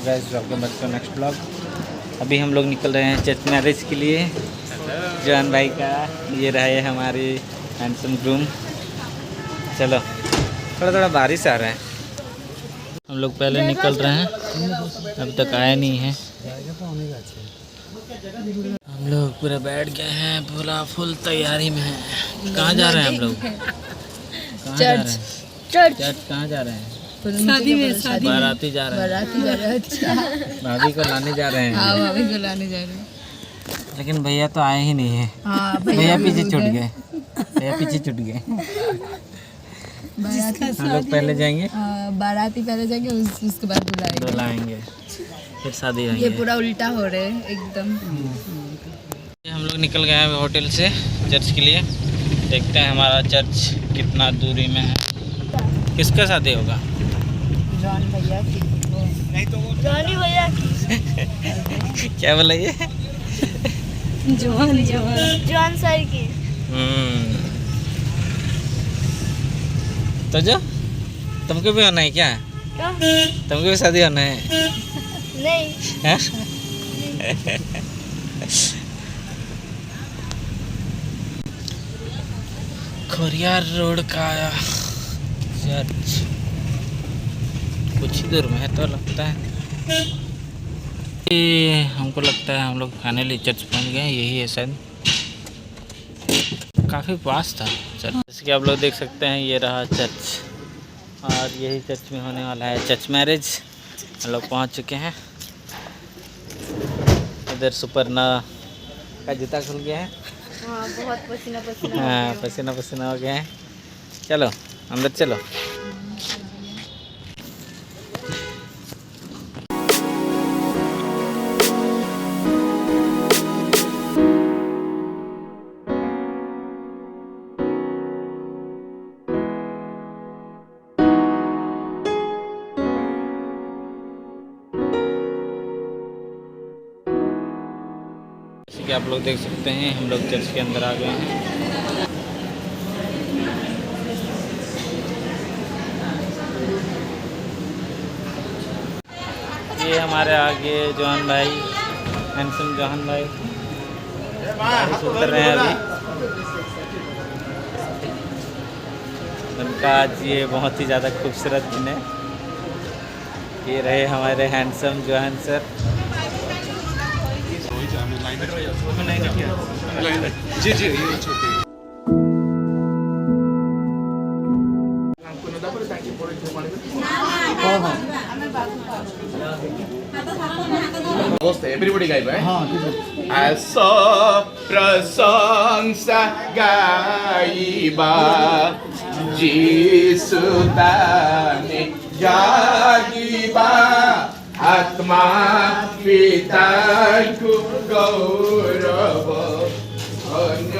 Guys, welcome back to next blog. अभी हम लोग निकल रहे हैं चर्च मैरिज के लिए। जॉन भाई का ये रहा है हमारी हैंडसम ग्रूम। चलो, थोड़ा थोड़ा बारिश आ रहा है। हम लोग पहले निकल रहे हैं, अभी तक आया नहीं है। हम लोग पूरा बैठ गए हैं, पूरा फुल तैयारी में है। कहाँ जा रहे हैं हम लोग? कहाँ जा रहे हैं? चर्च कहाँ जा रहे हैं? शादी में बाराती जा रहे हैं। अच्छा। भाभी को लाने जा रहे हैं। हाँ, भाभी को लाने जा रहे हैं। लेकिन भैया तो आए ही नहीं है। हाँ, भैया पीछे छूट गए। भैया पीछे छूट गए। हम लोग पहले जाएंगे, बाराती पहले जाएंगे, उसके बाद बुलाएंगे, फिर शादी होंगे। ये पूरा उल्टा हो रहा है एकदम। हम लोग निकल गए हैं होटल से चर्च के लिए। देखते हैं हमारा चर्च कितना दूरी में है। किसका शादी होगा? जॉन भैया की। नहीं तो वो जॉनी भैया की। क्या बोला ये? जॉन सर की। तो जो तुमको भी होना है क्या? क्यों? तुमको भी शादी होना है? नहीं। हाँ? खोरियार रोड का चर्च कुछ ही दूर में है तो लगता है। ये हमको लगता है हम लोग फाइनली चर्च पहुंच गए। यही है शायद, काफ़ी पास था चर्च। जैसे कि आप लोग देख सकते हैं, ये रहा चर्च और यही चर्च में होने वाला है चर्च मैरिज। हम लोग पहुंच चुके हैं। इधर सुपर्णा का जूता खुल गया है। हाँ, बहुत पसीना पसीना। हाँ, पसीना पसीना हो गया है। चलो अंदर चलो। जैसे कि आप लोग देख सकते हैं, हम लोग चर्च के अंदर आ गए हैं। ये हमारे आगे जॉन भाई, हैंडसम जॉन भाई गाड़ी से उतर रहे हैं अभी। उनका आज ये बहुत ही ज़्यादा खूबसूरत दिन है। ये रहे हमारे हैंडसम जॉन सर। जी जी, ये छोटे everybody गाइबा है। ऐसा प्रशंसा गाइबा यीशु ताने जागिबा आत्मा पिता को गौरव अन्य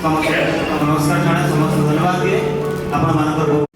समस्त नमस्कार जनाए समस्त धन्यवाद दिए आपण मानकर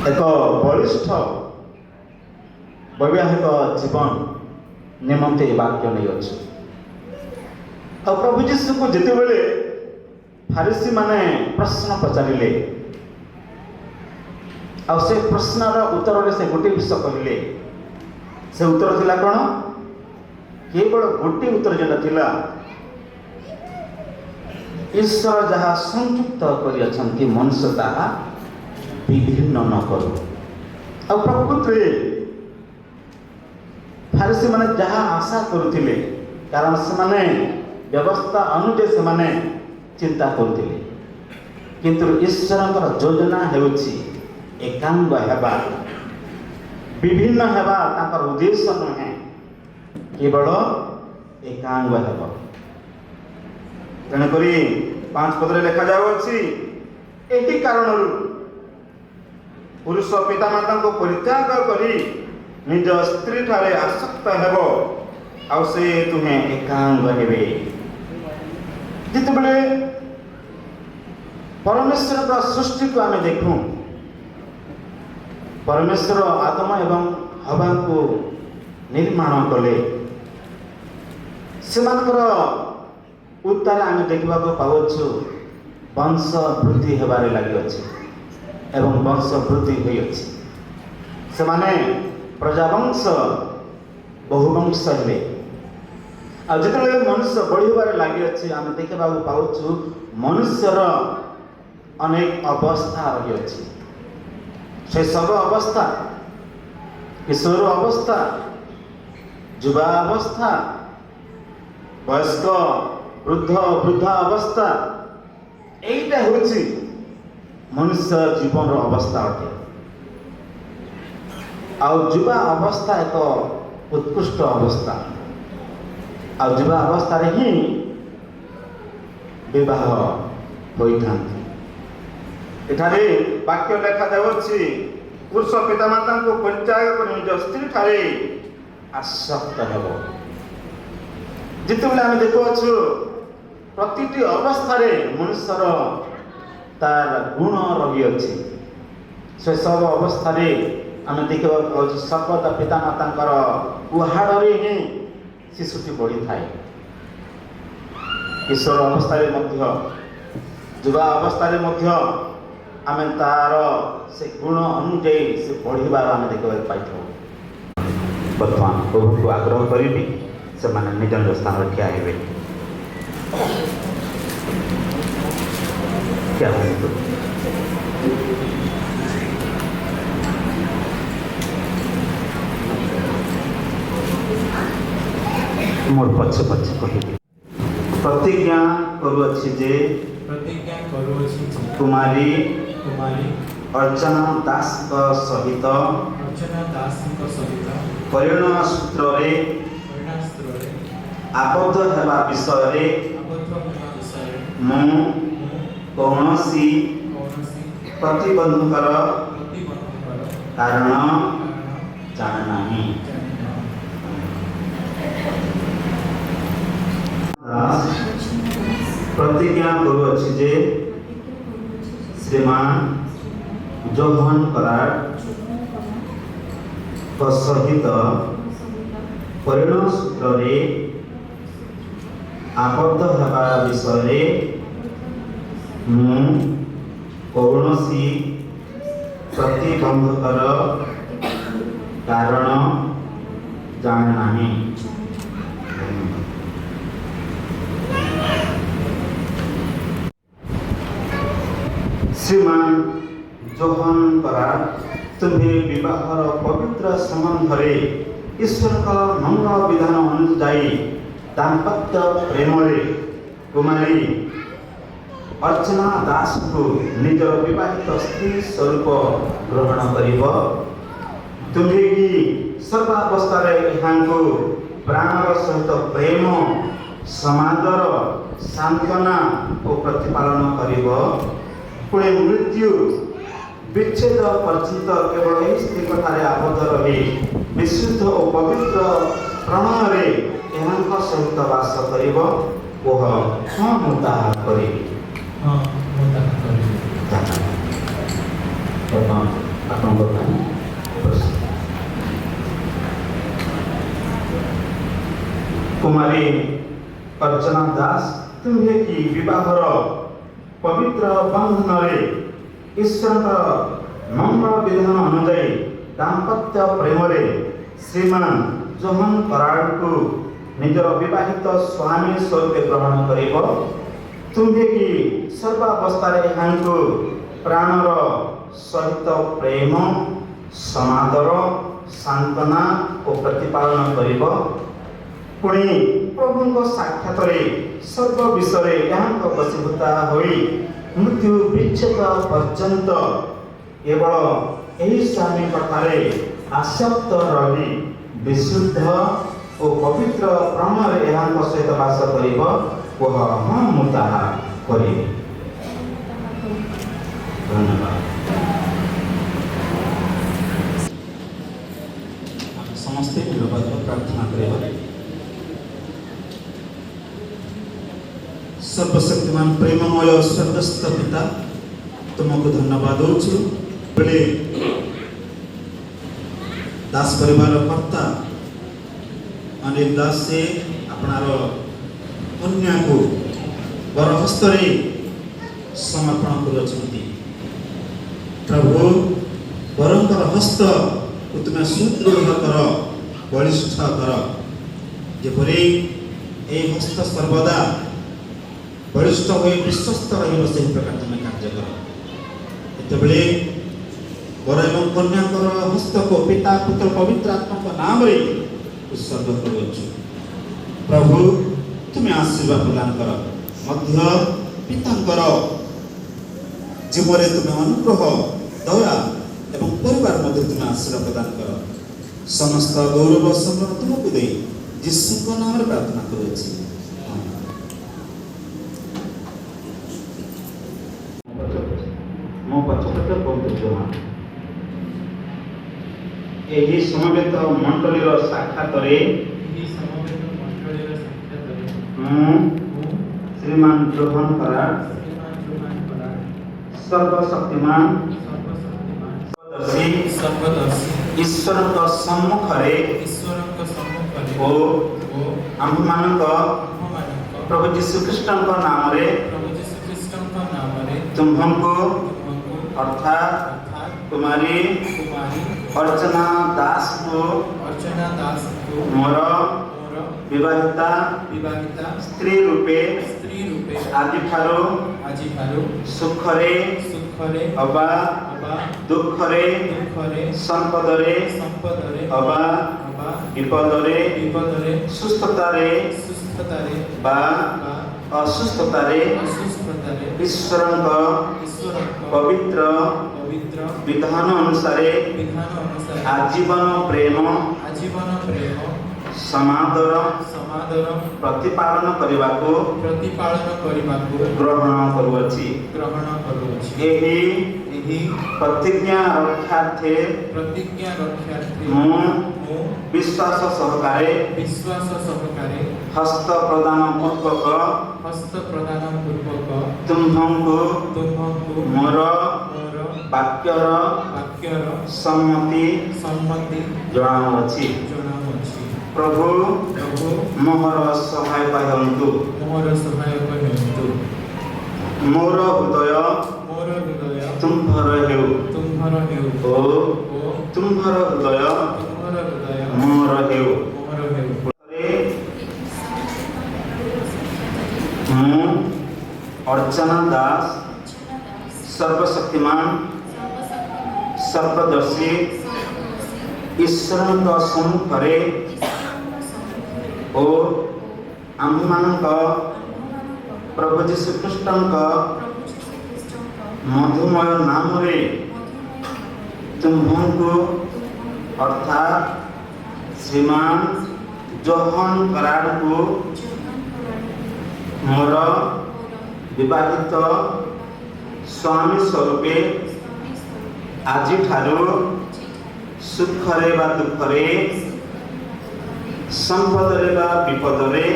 एक बलिष्ठ वैवाहिक जीवन निमंते वाक्य नहीं अच्छे और प्रभु जीशु को जिते बेले फारिसी माने प्रश्न पचारे और से प्रश्नर उत्तर से गोटे विषय कहले से उत्तर थिला कौन केवल गोटे उत्तर जेटा थिला ईश्वर जहाँ संयुक्त कर मनुष्य ताहा विभिन्न न करू और प्रकृति फारिसी माने जहाँ आशा करुथिले कारण से माने व्यवस्था अनुसार से माने चिंता करुथिले किंतु ईश्वर योजना हेउछि एकांग हेबा विभिन्न हेबा ताकर उद्देश्य नहे केवल एकांग हेबा तेणुकरी 5 पदरे लिखा जाउछि एही कारणरू पुरुष पितामाता को परित्याग करी निज स्त्री ठारे आसक्त हेबो आउ से तुम्हें एकांग हेबे जितेबले परमेश्वर का सृष्टि को आम देखूं परमेश्वर आदम एवं हवा को निर्माण कले से उत्तर आम देखा पावछु वंश वृद्धि हेबारे लगी अच्छे एवं वंश वृद्धि हुई अच्छी से माने प्रजावंश बहुवंश हेले आ जिते मनुष्य बढ़िबार लगी अच्छे आम देखा पाऊँ मनुष्यर अनेक अवस्था रही अच्छी शैशव अवस्था किशोर अवस्था युवा अवस्था वयस्क वृद्ध वृद्धा अवस्था यहीटा हूँ मनुष्य जीवन अवस्था अटे युवा अवस्था एक उत्कृष्ट अवस्था युवा अवस्था ही विवाह होता एठारे वाक्य लेखा जाउछि पुरुष पितामाता को परित्याग कर निज स्त्री ठारे आसक्त हेबो जितेबले आम देखुछु प्रतिटी अवस्था मनुष्यर तार गुण रही अच्छी से सब अवस्था आम देखा शपथ पितामाता उहाड़े ही शिशुटी बढ़ी थाए किशोर अवस्था युवा अवस्था आम तार से गुण अनुजाई से बढ़िबार आम देखा पाई बर्तमान प्रभु को आग्रह करी से माने निज निज स्थान ठिया हेबे क्या मोर पछे पछे कहिबे प्रतिज्ञा करूअछि जे प्रतिज्ञा करूअछि जे कुमारी कुमारी अर्चना दास सहित अर्चना दास सहित परिणय सूत्रे परिणास्त्रे आबद्ध हेबा विषय आबद्ध होना विषय मु कौनसी प्रतिबंधकर कारण जाने नहीं। प्रतिज्ञा करूअछि जे श्रीमान जोहन करार सहित परिणय सूत्रे आबद्ध हेबा विषय मु कौनसी प्रतिबंधकर कारण जाने नहीं। श्रीमान जोहन करार तुम्हें विवाहर पवित्र संबंधरे ईश्वर मंगल विधान अनुଯାयी दाम्पत्य प्रेम कुमारी अर्चना दास को निजर विवाहित स्त्री स्वरूप ग्रहण करिब। तुम्हें कि सर्वावस्था यहाँ प्राणर सहित प्रेम समादर सांत्वना और प्रतिपालन करिब। पुणे मृत्यु विच्छेद पर्यंत केवल यही स्त्री कथार आबद्ध रही विशुद्ध और पवित्र प्रणय यहाँ सहित वास करिब। ओह हाँ मु ताहा करिबि। कुमारी अर्चना दास तुम्हें कि विवाहर पवित्र बंधन ईश्वर मंगल विधान अनुଯାयी दाम्पत्य प्रेम श्रीमान जोहन करार को निजर विवाहित स्वामी स्वरूप ग्रहण करिब। तुम्हें कि सर्वावस्था यहाँ प्राणर सहित प्रेम समादर सांत्वना और प्रतिपालन करिब। पुणी प्रभु साक्षात सर्व विषय यहाँ वशीभूता होई मृत्यु विच्छेद पर्यंत केवल यही स्वामी कथारे आसक्त रही विशुद्ध और पवित्र प्रणय यहाँ सहित वास करिब। वह हाँ मु ताहा करिबि। धन्यवाद। समस्ते प्रार्थना करेगा। सर्वशक्तिमान प्रेममय स्वर्गस्थ पिता तुमको धन्यवाद दूचु बेले दास परिवार कर्ता अनिल दास से अपनार कन्या को वर हस्तरे समर्पण करुछंती। प्रभु वरंकर हस्त को तुम्हें सुदृढ़ कर बलिष्ठ कर जेपरी ए हस्त सर्वदा बलिष्ठ हो विश्वस्त रही प्रकार तुम्हें कार्य कर। एतबले वर एवं कन्या हस्त को पिता पुत्र पवित्र आत्मा नाम रे उत्सर्ग करुछु। प्रभु तुम्हें आशीर्वाद प्रदान कर मध्य पितांकर जीवन तुम्हें अनुग्रह दया एवं परिवार मध्य तुम्हें आशीर्वाद प्रदान कर। समस्त गौरव सम्मान तुमको दे यीशु नाम रे प्रार्थना करुछि। मो पछपटे पवित्रवान एही समवेत मंडलीर साक्षातरे श्रीमान जोहन करार सर्वशक्तिमान सर्वदर्शी ईश्वर सम्मुख ओ आम्भमानक प्रभु यीशु कृष्ण नाम रे तुम्हको अर्थात कुमारी अर्चना दास को मोर विवाहिता स्त्री रूपे आदि सुखरे अबा दुखरे संपदरे अबा ବା ବିପଦରେ ବିପଦରେ ସୁସ୍ଥତାରେ ସୁସ୍ଥତାରେ ବା ବା ଅସୁସ୍ଥତାରେ ଅସୁସ୍ଥତାରେ ଈଶ୍ୱରଙ୍କ ଈଶ୍ୱରଙ୍କ ପବିତ୍ର ପବିତ୍ର ବିଧାନ ଅନୁସାରେ ବିଧାନ ଅନୁସାରେ ଆଜୀବନ ପ୍ରେମ ଆଜୀବନ ପ୍ରେମ ସମାଦର ସମାଦର ପ୍ରତିପାଳନ କରିବାକୁ ପ୍ରତିପାଳନ କରିବାକୁ ଗ୍ରହଣ କରୁଅଛି। ଗ୍ରହଣ କରୁଅଛି। ଏହି ଏହି ପ୍ରତିଜ୍ଞା ରକ୍ଷାର୍ଥେ ପ୍ରତିଜ୍ଞା ରକ୍ଷାର୍ଥେ ମୁଁ ମୁଁ ବିଶ୍ୱାସ ସହକାରେ ବିଶ୍ୱାସ ସହକାରେ ହସ୍ତ ପ୍ରଦାନ ପୂର୍ବକ ହସ୍ତ ପ୍ରଦାନ ପୂର୍ବକ ତୁମ୍ଭଙ୍କୁ ତୁମକୁ ମୋର ମୋର ବାକ୍ୟର ବାକ୍ୟର ସମ୍ମତି ସମ୍ମତି ଜଣାଉଅଛି। ଜଣାଉଅଛି। ପ୍ରଭୁ ପ୍ରଭୁ ମୋର ସହାୟକ ହୁଅନ୍ତୁ। ମୋର ସହାୟକ ହୁଅନ୍ତୁ। ମୋର ହୃଦୟ ତୁମ୍ଭର ହେଉ ତୁମ୍ଭର ହେଉ ଓ ଓ ତୁମ୍ଭର ହୃଦୟ ତୁମ୍ଭର ହୃଦୟ ମୋର ହେଉ। ମୋର ହେଉ। ମୁଁ ଅର୍ଚ୍ଚନା ଦାସ ସର୍ବଶକ୍ତିମାନ ସର୍ବଦର୍ଶୀ ଈଶ୍ୱରଙ୍କ ସମ୍ମୁଖରେ ଓ ଆମ୍ଭମାନଙ୍କ ପ୍ରଭୁ ଯୀଶୁଖ୍ରୀଷ୍ଟଙ୍କ ମଧୁମୟ ନାମରେ ତୁମ୍ଭଙ୍କୁ ଅର୍ଥାତ୍ ଶ୍ରୀମାନ ଜୋହନ କରାଡ଼କୁ ମୋର ବିବାହିତ ସ୍ୱାମୀ ସ୍ୱରୂପେ ଆଜିଠାରୁ ସୁଖରେ ବା ଦୁଃଖରେ ସମ୍ପଦରେ ବା ବିପଦରେ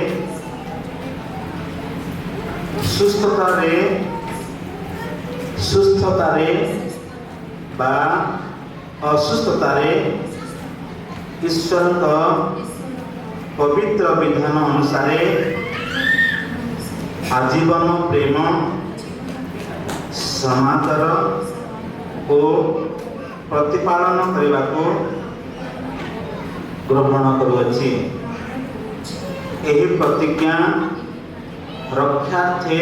ସୁସ୍ଥତାରେ ବା ଅସୁସ୍ଥତାରେ ଈଶ୍ୱରଙ୍କ ପବିତ୍ର ବିଧାନ ଅନୁସାରେ ଆଜୀବନ ପ୍ରେମ ସମାଦର ଓ ପ୍ରତିପାଳନ କରିବାକୁ ଗ୍ରହଣ କରୁଅଛି। ଏହି ପ୍ରତିଜ୍ଞା ରକ୍ଷାର୍ଥେ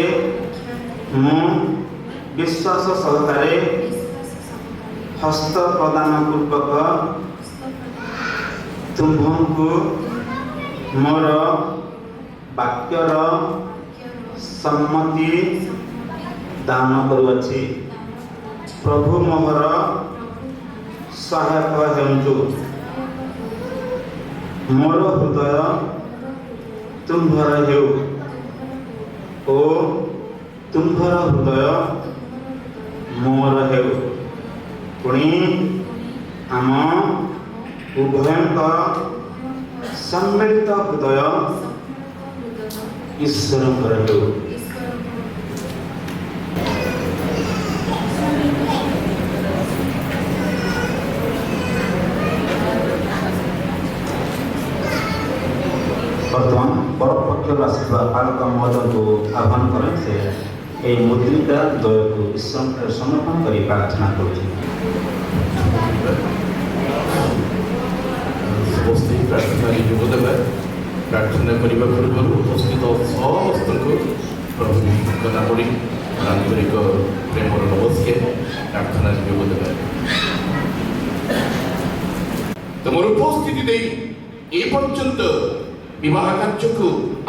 ମୁଁ ବିଶ୍ୱାସ ସହକାରେ ହସ୍ତ ପ୍ରଦାନ ପୂର୍ବକ ତୁମ୍ଭଙ୍କୁ ମୋର ବାକ୍ୟର ସମ୍ମତି ଦାନ କରୁଅଛି। ପ୍ରଭୁ ମୋର ସହାୟକ ହୁଅନ୍ତୁ। ମୋର ହୃଦୟ ତୁମ୍ଭର ହେଉ ଓ ତୁମ୍ଭର ହୃଦୟ ମୋର ହେଉ। ପୁଣି ଆମ ଉଭୟଙ୍କ ସମ୍ମିଳିତ ହୃଦୟ ଈଶ୍ୱରଙ୍କର ହେଉ। ବର୍ତ୍ତମାନ ବର ପକ୍ଷରୁ ଆସିଥିବା ପାଳକ ମହୋଦୟଙ୍କୁ ଆହ୍ୱାନ କରେ ସେ ଏହି ମୁଦ୍ରିକା ଦୟକୁ ଈଶ୍ୱରଙ୍କର ସମର୍ପଣ କରି ପ୍ରାର୍ଥନା କରୁଛି। ସମସ୍ତେ ପ୍ରାର୍ଥନାରେ ଯୋଗ ଦେବେ। ପ୍ରାର୍ଥନା କରିବା ପୂର୍ବରୁ ଉପସ୍ଥିତ ସମସ୍ତଙ୍କୁ ପ୍ରଭୁ ଯୀଶୁଙ୍କ ନାମରେ ଆନ୍ତରିକ ପ୍ରେମର ନମସ୍କାର ପ୍ରାର୍ଥନାରେ ଯୋଗ ଦେବେ। ତୁମର ଉପସ୍ଥିତି ଦେଇ ଏ ପର୍ଯ୍ୟନ୍ତ ବିବାହ କାର୍ଯ୍ୟକୁ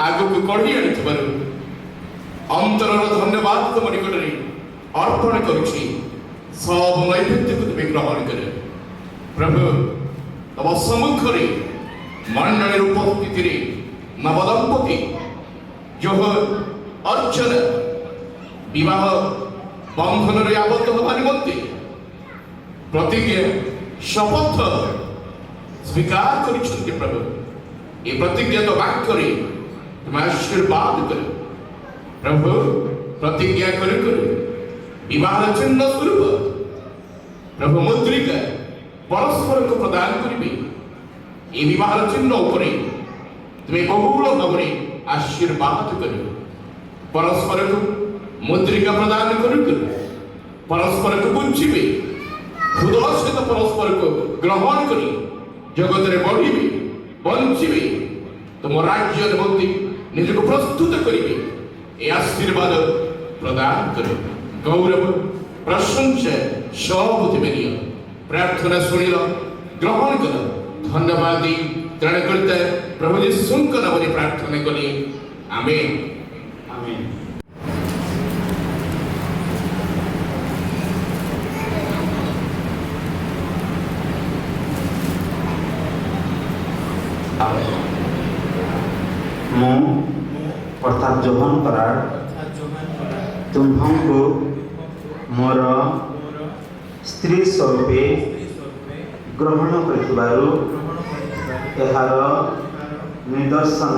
ଆଗକୁ କଢ଼ି ଆଣିଥିବାରୁ ଅନ୍ତରର ଧନ୍ୟବାଦ ତୁମ ନିକଟରେ ଅର୍ପଣ କରୁଛି। ସବୁ ନୈବେଦ୍ୟକୁ ତୁମେ ଗ୍ରହଣ କର। ପ୍ରଭୁ ତମ ସମ୍ମୁଖରେ ମଣ୍ଡଳୀର ଉପସ୍ଥିତିରେ ନବଦମ୍ପତି ଯୋହନ ଅର୍ଚ୍ଚନା ବିବାହ ବନ୍ଧନରେ ଆବଦ୍ଧ ହେବା ନିମନ୍ତେ ପ୍ରତିଜ୍ଞା ଶପଥ ସ୍ୱୀକାର କରିଛନ୍ତି। ପ୍ରଭୁ ଏ ପ୍ରତିଜ୍ଞାତ ବାକ୍ୟରେ ତୁମେ ଆଶୀର୍ବାଦ କର। ପ୍ରଭୁ ପ୍ରତିଜ୍ଞା କରି ବିବାହର ଚିହ୍ନ ସ୍ୱରୂପ ପ୍ରଭୁ ମୁଦ୍ରିକା ପରସ୍ପରକୁ ପ୍ରଦାନ କରିବେ। ଏ ବିବାହର ଚିହ୍ନ ଉପରେ ତୁମେ ବହୁଳ ଭାବରେ ଆଶୀର୍ବାଦ କରିବ। ପରସ୍ପରକୁ ମୁଦ୍ରିକା ପ୍ରଦାନ କରି ପରସ୍ପରକୁ ବୁଝିବେ। ହୃଦୟ ସହିତ ପରସ୍ପରକୁ ଗ୍ରହଣ କରି ଜଗତରେ ବଢ଼ିବେ, ବଞ୍ଚିବେ, ତୁମ ରାଜ୍ୟ ନିମନ୍ତେ ନିଜକୁ ପ୍ରସ୍ତୁତ କରିବେ। ଏ ଆଶୀର୍ବାଦ ପ୍ରଦାନ କର। ଗୌରବ ପ୍ରଶଂସା ସବୁ ତୁମେ ନିଅ। ପ୍ରାର୍ଥନା ଶୁଣିଲ, ଗ୍ରହଣ କର। ଧନ୍ୟବାଦ ଦେଇ ତ୍ରାଣକର୍ତ୍ତା ପ୍ରଭୁ ଯୀଶୁଙ୍କ ନାମରେ ପ୍ରାର୍ଥନା କଲି ଆମେନ୍। ଆମେନ୍। ମୁଁ ଅର୍ଥାତ୍ ଜୋହନ କରାଡ଼ ଅର୍ଥାତ୍ ଯୋହାନ କରା ତୁମ୍ଭଙ୍କୁ ମୋର ମୋର ସ୍ତ୍ରୀ ସ୍ୱରୂପେ ସ୍ତ୍ରୀ ସ୍ୱରୂପେ ଗ୍ରହଣ କରିଥିବାରୁ ଗ୍ରହଣ କରିଥିବାରୁ ଏହାର ନିଦର୍ଶନ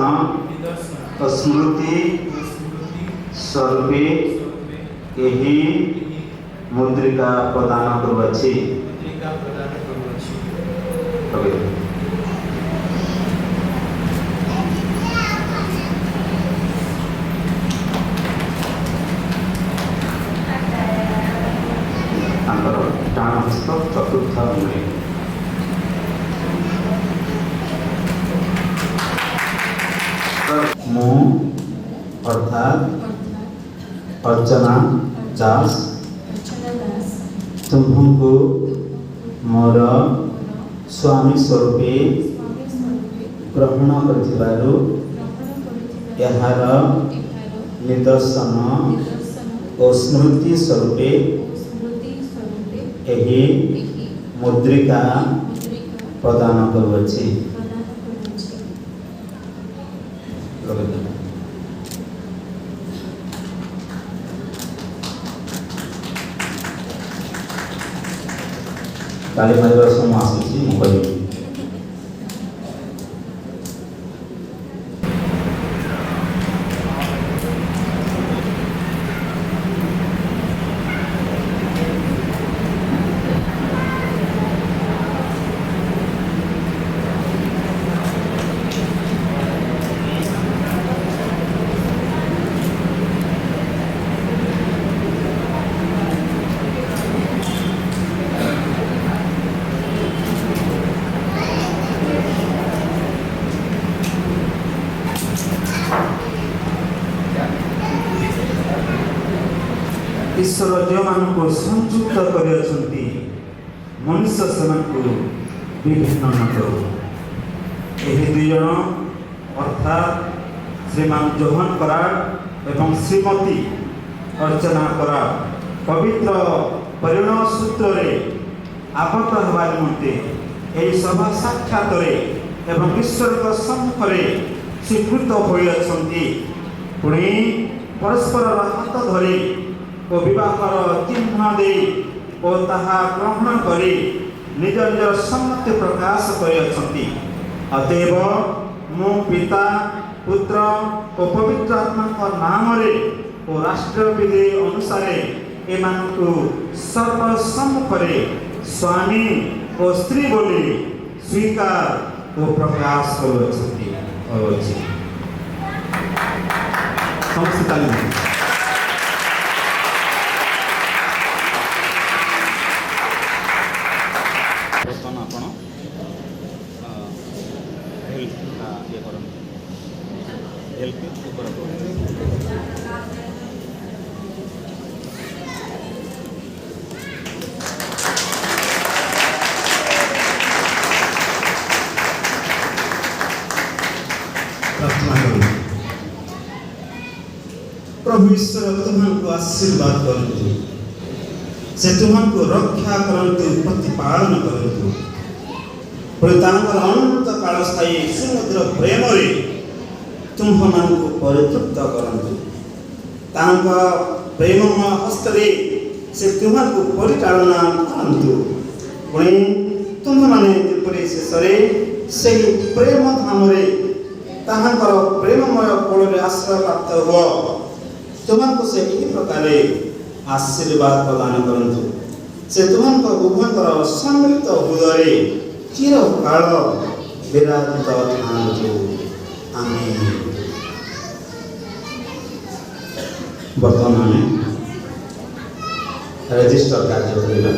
ନିଦର୍ଶନ ଓ ସ୍ମୃତି ଓ ସ୍ମୃତି ସ୍ୱରୂପେ ସ୍ୱରୂପେ ଏହି ଏହି ମୁଦ୍ରିକା ପ୍ରଦାନ କରୁଅଛି। ମୁଦ୍ରିକା ପ୍ରଦାନ କରୁଅଛି। ତାଙ୍କର ଡାହାଣ ହସ୍ତ ଚତୁର୍ଥ ଅଙ୍ଗୁଳି। ମୁଁ ଅର୍ଥାତ୍ ଅର୍ଚ୍ଚନା ଦାସ ତୁମ୍ଭଙ୍କୁ ମୋର ସ୍ୱାମୀ ସ୍ୱରୂପେ ଗ୍ରହଣ କରିଥିବାରୁ ଏହାର ନିଦର୍ଶନ ଓ ସ୍ମୃତି ସ୍ୱରୂପେ ଏହି ମୁଦ୍ରିକା ପ୍ରଦାନ କରୁଅଛି। ତାଳି ମାରିବାର ସମୟ ଆସୁଛି, ମୁଁ କହିବି। ଈଶ୍ୱର ଯେଉଁମାନଙ୍କୁ ସଂଯୁକ୍ତ କରିଅଛନ୍ତି ମନୁଷ୍ୟ ସେମାନଙ୍କୁ ବିଭିନ୍ନ ନ କରୁ। ଏହି ଦୁଇ ଜଣ ଅର୍ଥାତ୍ ଶ୍ରୀମାନ ଜୋହନ କରାଡ଼ ଏବଂ ଶ୍ରୀମତୀ ଅର୍ଚ୍ଚନା କରାଡ଼ ପବିତ୍ର ପରିଣୟ ସୂତ୍ରରେ ଆବଦ୍ଧ ହେବା ନିମନ୍ତେ ଏହି ସଭା ସାକ୍ଷାତରେ ଏବଂ ଈଶ୍ୱରଙ୍କ ସମ୍ମୁଖରେ ସ୍ୱୀକୃତ ହୋଇଅଛନ୍ତି। ପୁଣି ପରସ୍ପରର ହାତ ଧରି ଓ ବିବାହର ଚିହ୍ନ ଦେଇ ଓ ତାହା ଗ୍ରହଣ କରି ନିଜ ନିଜର ସମ୍ମତି ପ୍ରକାଶ କରିଅଛନ୍ତି। ଅତଏବ ମୁଁ ପିତା ପୁତ୍ର ଓ ପବିତ୍ର ଆତ୍ମାଙ୍କ ନାମରେ ଓ ରାଷ୍ଟ୍ରୀୟ ବିଧି ଅନୁସାରେ ଏମାନଙ୍କୁ ସର୍ବ ସମ୍ମୁଖରେ ସ୍ୱାମୀ ଓ ସ୍ତ୍ରୀ ବୋଲି ସ୍ୱୀକାର ଓ ପ୍ରକାଶ କରୁଅଛନ୍ତି। ସମସ୍ତେ ତାଲି ମାରନ୍ତୁ। ବର୍ତ୍ତମାନ ଆପଣ ହେଲ୍ଥଟା ଇଏ କରନ୍ତୁ, ହେଲ୍ଥ ଉପରେ ପ୍ରାର୍ଥନା କରନ୍ତୁ। ପ୍ରଭୁ ଈଶ୍ୱର ତୁମମାନଙ୍କୁ ଆଶୀର୍ବାଦ କରନ୍ତୁ, ସେ ତୁମଙ୍କୁ ରକ୍ଷା କରନ୍ତୁ, ପ୍ରତିପାଳନ କରନ୍ତୁ। ପୁଣି ତାଙ୍କର ଅନନ୍ତ କାଳ ସ୍ଥାୟୀ ସମୁଦ୍ର ପ୍ରେମରେ ତୁମ୍ଭମାନଙ୍କୁ ପରିତୃପ୍ତ କରନ୍ତୁ। ତାଙ୍କ ପ୍ରେମମୟ ହସ୍ତରେ ସେ ତୁମକୁ ପରିଚାଳନା କରନ୍ତୁ। ପୁଣି ତୁମ୍ଭମାନେ ଯେପରି ଶେଷରେ ସେହି ପ୍ରେମ ଧାମରେ ତାହାଙ୍କର ପ୍ରେମମୟ କୋଳରେ ଆଶ୍ରୟ ପ୍ରାପ୍ତ ହୁଅ, ତୁମକୁ ସେ ଏହି ପ୍ରକାର ଆଶୀର୍ବାଦ ପ୍ରଦାନ କରନ୍ତୁ। ସେ ତୁମଙ୍କ ଉଭୟଙ୍କର ସମ୍ମିଳିତ ହୃଦୟରେ ଚିରକାଳ ବିରାଜିତ ଥାନ୍ତୁ। ଆମେନ୍। ବର୍ତ୍ତମାନ ଆମେ ରେଜିଷ୍ଟର କାର୍ଯ୍ୟ କରିବା।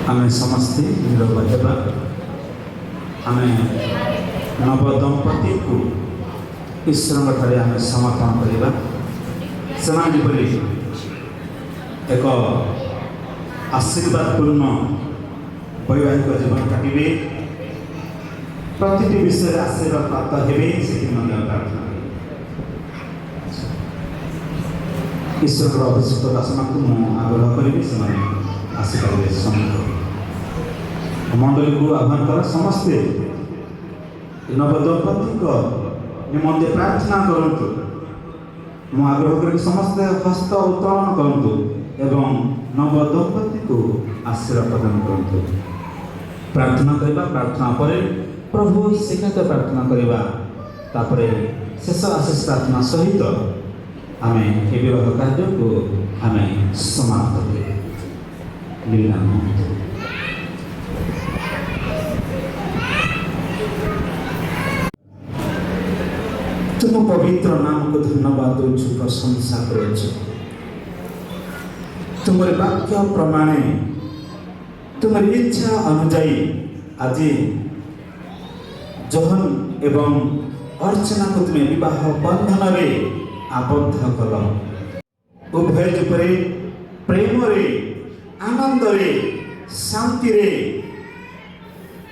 आमे समस्ते नीरव हेबा आमे नव दंपति को ईश्वर ठारे आमे समर्पण करिबा सेमानी बोली एक आशीर्वाद पूर्ण वैवाहिक जीवन काटिबे प्रतिटी विषय आशीर्वाद प्राप्त हेबे से प्रार्थना ईश्वर अभिषिक्त दासना को आग्रह करी से आशीर्वाद मंडली को आह्वान कर समस्ते नव दंपति निमंते प्रार्थना करंतु मु आग्रह कर समस्ते हस्त उत्तोलन करंतु एवं नव दंपति को आशीर्वाद प्रदान करंतु प्रार्थना करबा प्रार्थना परे प्रभु शिखाते प्रार्थना करबा तापरे शेष आशीष प्रार्थना सहित आमे ए विवाह कार्य को आमे समाप्त करिबा लीला तुम पवित्र नाम को धन्यवाद दूँ प्रशंसा करूँ तुम्हारे वाक्य प्रमाणे तुम्हारी इच्छा अनुजाई आज जहन एवं अर्चना को तुम्हें विवाह बंधन में आबद्ध कल उभय जपरे प्रेम रे आनंद रे शांति रे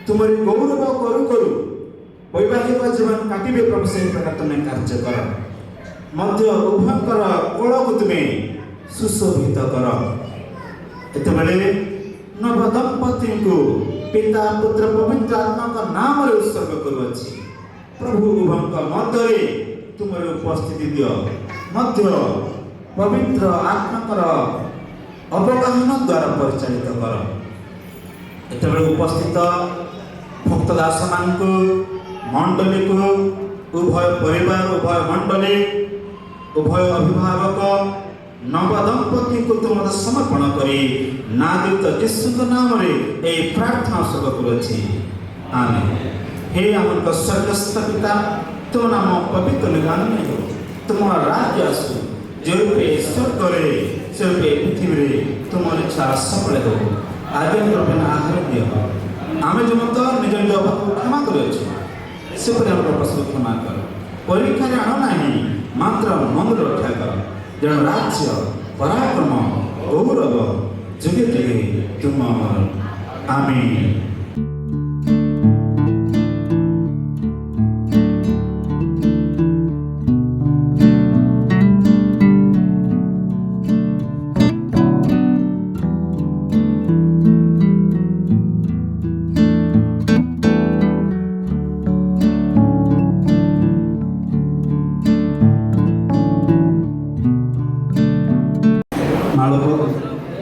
तुम्हारी गौरव करू करू वैवाहिक जीवन काटिबे प्रभु से प्रकार तुम्हें कार्य कर मध्य उभयंकर कोल को तुम्हें सुशोभित कर एतबेले नव दंपति को पिता पुत्र पवित्र आत्मा का नाम रे उत्सर्ग करूछि प्रभु उभयंकर मध्य तुम्हारे उपस्थिति दियो मध्य पवित्र आत्मा कर अवगाहन द्वारा परिचालित कर एतबेले उपस्थित भक्त दास मान को मंडली को उभय परिवार उभय मंडली उभय अभिभावक नव दंपति को तुम समर्पण करी नादित यीशु नाम रे ए प्रार्थना सब करूछि आमेन। हे हमर स्वर्गस्थ पिता तुम नाम पवित्र निगान हो तुम राज्य आसु जो पे स्वर्ग रे से पे पृथ्वी रे तुम इच्छा सफल हो आज हम आहार दियो आमे जो मत निज निज अभाव क्षमा करियो से पर हम प्रश्न क्षमा कर परीक्षा रे आनो नाही मात्र मन रक्षा कर जन राज्य पराक्रम गौरव जुगे जुगे तुम आमीन।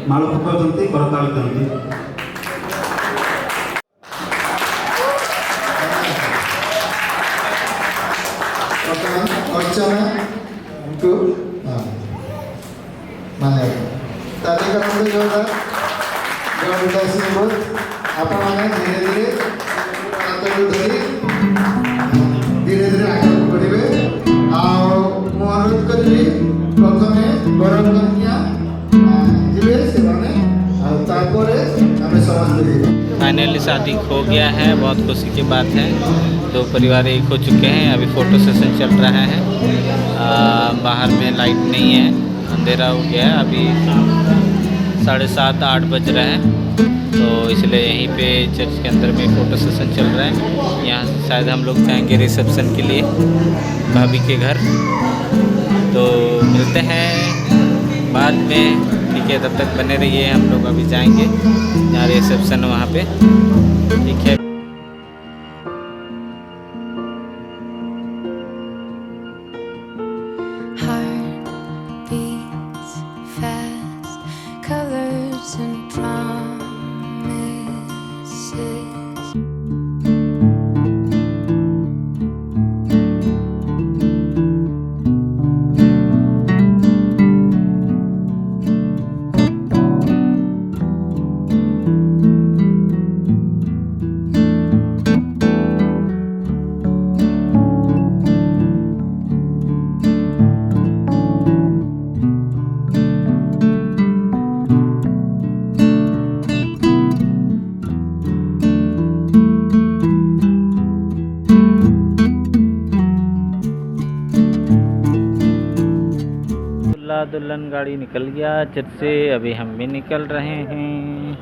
माल पकाते करताल करते अर्चना को माने ताली करते जोरदार जोरदार से बोल आप माने धीरे धीरे आंतरिक धरी धीरे धीरे आगे बढ़िबे आओ मु अनुरोध करी प्रथमे बर कन्या फाइनली शादी हो गया है, बहुत खुशी की बात है। दो परिवार एक हो चुके हैं। अभी फ़ोटो सेशन चल रहा है। बाहर में लाइट नहीं है, अंधेरा हो गया है। अभी 7:30-8 बज रहे हैं, तो इसलिए यहीं पे चर्च के अंदर में फ़ोटो सेशन चल रहा है। यहाँ से शायद हम लोग जाएंगे रिसेप्शन के लिए भाभी के घर। तो मिलते हैं बाद में, ठीक है? तब तक बने रहिए, हम लोग अभी जाएंगे यहाँ रिसेप्शन वहाँ पे, ठीक है? Heart beats fast, colors and promises. दूल्हा दुल्हन गाड़ी निकल गया चर्च से, अभी हम भी निकल रहे हैं।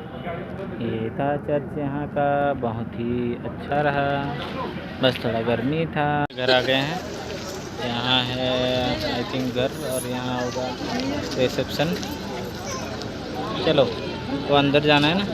ये था चर्च यहाँ का, बहुत ही अच्छा रहा, बस थोड़ा गर्मी था। घर आ गए हैं, यहाँ है आई थिंक घर, और यहाँ होगा रिसेप्शन। चलो, तो अंदर जाना है ना।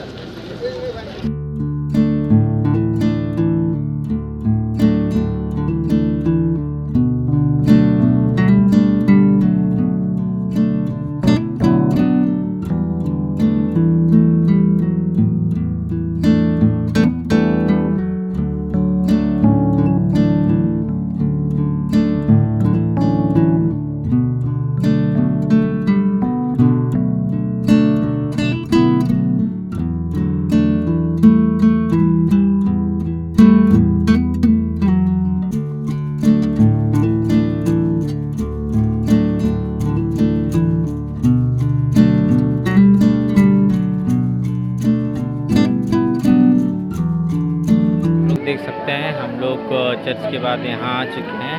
देख सकते हैं हम लोग चर्च के बाद यहाँ आ चुके हैं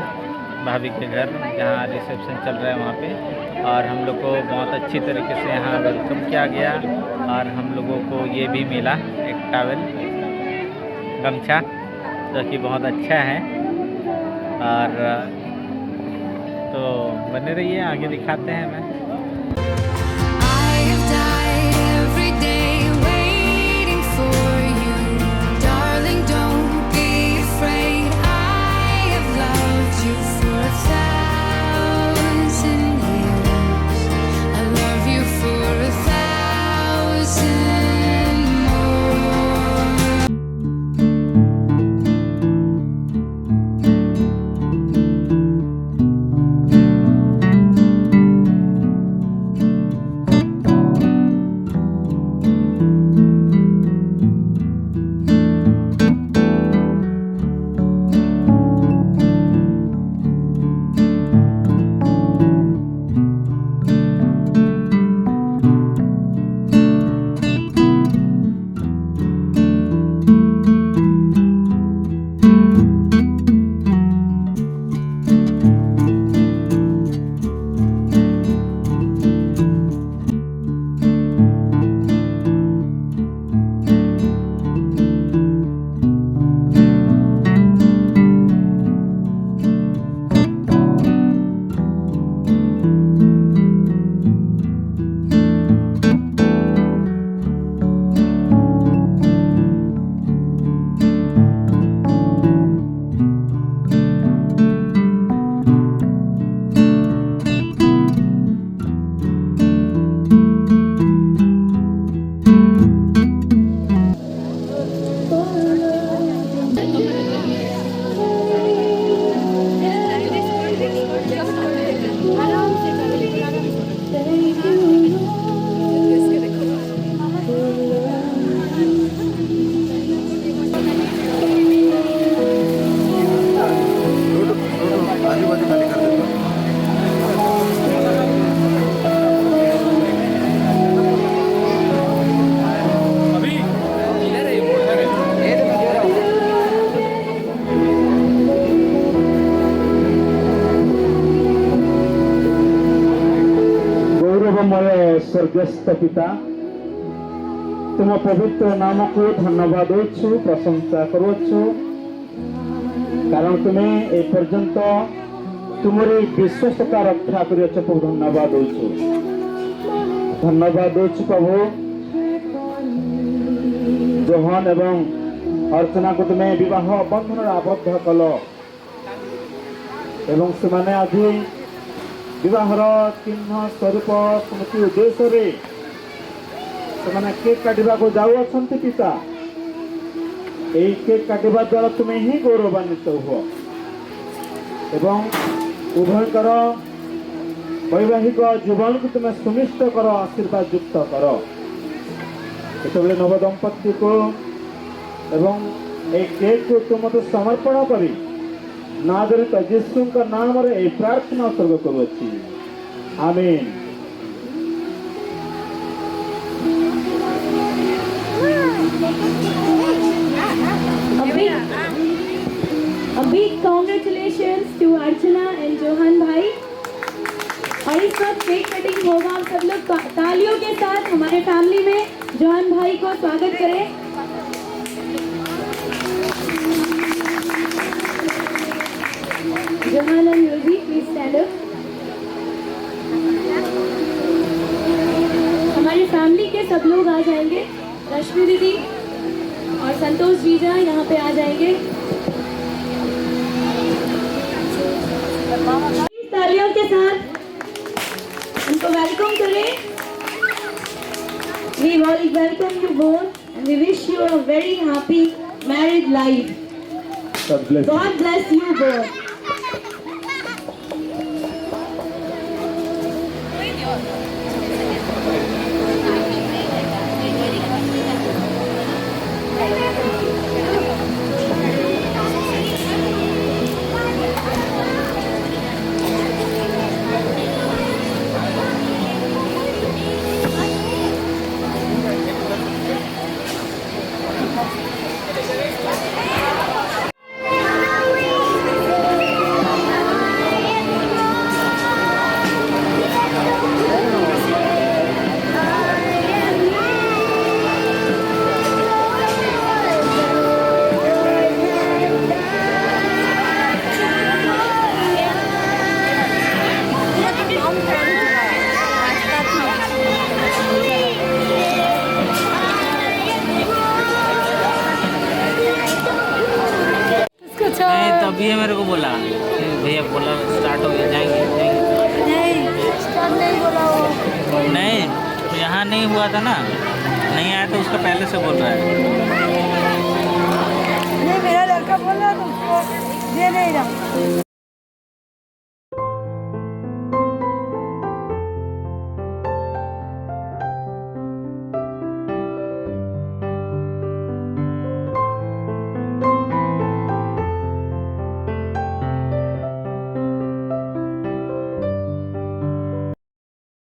भाभी के घर, जहाँ रिसेप्शन चल रहा है वहाँ पे। और हम लोग को बहुत अच्छी तरीके से यहाँ वेलकम किया गया, और हम लोगों को ये भी मिला एक टॉवेल, गमछा, जो कि बहुत अच्छा है। और तो बने रहिए, आगे दिखाते हैं हमें। I have died every day waiting for you, darling. Don't be afraid. I have loved you for 1,000 years. I love you for 1,000 more. गौरवमय स्वर्गस्थ पिता, तुम पवित्र नाम को धन्यवाद देछु प्रशंसा करुछु कारण तुम्हें ए पर्यंत तुमरी विश्वस्तता रक्षा करियछ प्रभु धन्यवाद देछु प्रभु जोहन एवं अर्चना को तुम्हें विवाह बंधन आबद्ध कल एवं से आज विवाहर चिन्ह स्वरूप स्मृति उद्देश्य से केक काटिबा को जाऊँच पिता यही केक काटिबा द्वारा तुम्हें ही गौरवान्वित हुआ एवं उभयकर वैवाहिक जीवन को तुम्हें सुनिश्चित कर आशीर्वाद युक्त कर ये नव दंपति को एवं ए केक को तुम मत समर्पण कर नाजरित यीशु का नाम रे प्रार्थना उत्सर्ग करुच्ची आमीन। A big congratulations to Archana and Johan भाई। और इस वक्त केक कटिंग होगा, हम सब लोग तालियों के साथ हमारे फैमिली में जोहन भाई को स्वागत करें। Johan and Yogi, please stand up। हमारी फैमिली के सब लोग आ जाएंगे, रश्मि दीदी और संतोष जीजा यहाँ पे आ जाएंगे। तालियों के साथ उनको वेलकम करें। We welcome you both and we wish you a very happy married life. God bless you both. नहीं तभी ये मेरे को बोला भैया बोला स्टार्ट हो गया जाएंगे नहीं स्टार्ट नहीं बोला वो नहीं तो यहाँ नहीं हुआ था ना नहीं आया तो उसका पहले से बोल रहा है नहीं मेरा लड़का बोल रहा था उसको दे नहीं रहा।